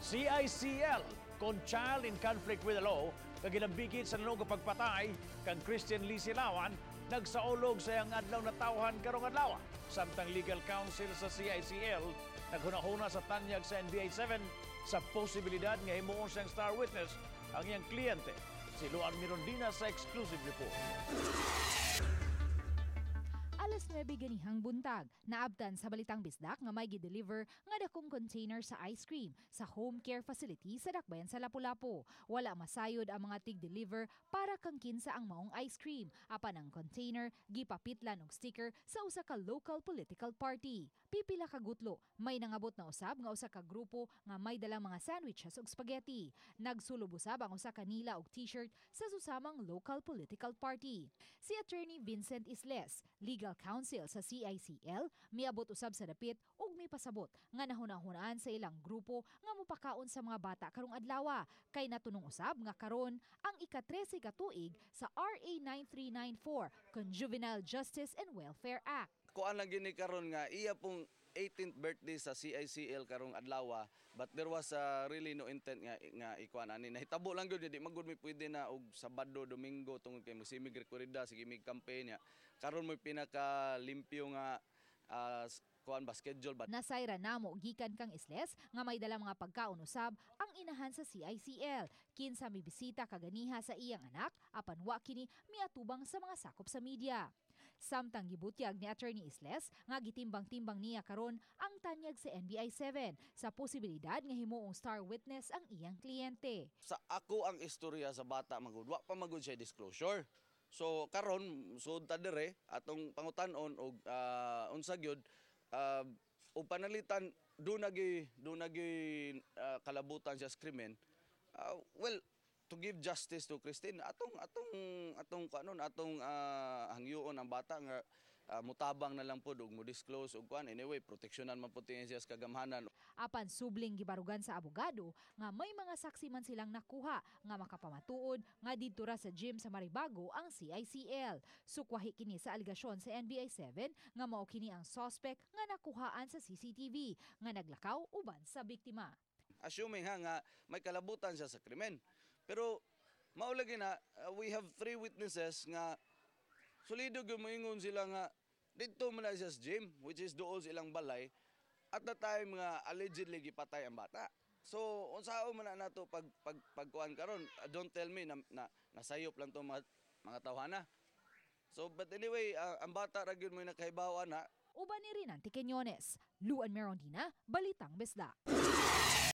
CICL kon child in conflict with the law kaginambigit sa nanong pagpatay kang Christine Lee Silawan nagsaulog sa iyang adlaw na tawhan karong adlaw. Samtang legal counsel sa CICL naghunahuna sa tanyag sa NBA 7 sa posibilidad nga himoong siyang star witness ang iyang kliyente. Si Luan Mirondina sa exclusive report. Alas 9 ganihang buntag, naabtan sa Balitang Bisdak nga may gi-deliver nga dakong container sa ice cream sa home care facility sa Dakbayan sa Lapu-Lapu. Wala masayod ang mga tig-deliver para kang kinsa ang maong ice cream. Apan ang container gipapitlan og sticker sa usa ka local political party. Pipila ka gutlo, may nangabot na usab nga usa ka grupo nga may dalang mga sandwiches ug spaghetti. Nagsulob usab ang usa ka nila og t-shirt sa susamang local political party. Si Attorney Vincent Isles, legal counsel sa CICL, miabot usab sa dapit ug mipasabot nga nahunahunaan sa ilang grupo nga mopakaon sa mga bata karong adlaw kay natunong usab nga karon ang ika-13 ka tuig sa RA 9394 kon Juvenile Justice and Welfare Act. Kuan lang gini karon nga iya pong 18th birthday sa CICL karong adlaw, but there was really no intent nga ikuan ani nahitabo lang gyud di magud mi pwede na og Sabado, Domingo tungod kay magsimig rekorida sige mig campaign karon mo pinaka limpyo nga kuan ba schedule ba. Nasayra namo gikan kang Isles nga may dala mga pagkaon usab ang inahan sa CICL. Kinsa mibisita kaganiha sa iyang anak apan wa kini miatubang sa mga sakop sa media. Samtang gibutyag ni Attorney Isles nga gitimbang-timbang niya karon ang tanyag sa NBI 7 sa posibilidad nga himoong star witness ang iyang kliyente. Sa ako ang istorya sa bata magud wa pa magud siya disclosure. So karon sud ta dire atong pangutanon og unsa gyud o panalitan do nagi kalabutan siya sa krimen. Well, to give justice to Christine, atong hangyoon ang bata nga mutabang na lang po og mo disclose og kuan anyway proteksyonan man puti siya sa kagamhanan. Apan subling gibarugan sa abogado nga may mga saksi man silang nakuha nga makapamatuod nga didto ra sa gym sa Maribago ang CICL. Sukwahi kini sa aligasyon sa NBI 7 nga mao kini ang suspek nga nakuhaan sa CCTV nga naglakaw uban sa biktima. Assuming nga may kalabutan siya sa krimen. Pero maulagi na we have 3 witnesses nga solido gumingon sila nga dito man na siya sa gym which is dool silang balay at the time nga allegedly gipatay ang bata. So unsao man na nato pagkuan karon, don't tell me na nasayop lang to mga tawhana. So but anyway ang bata ra gyud mo nakahibaw na. Uban ni Rinan Tiqueñones, Luan Mirondina, Balitang Bisdak.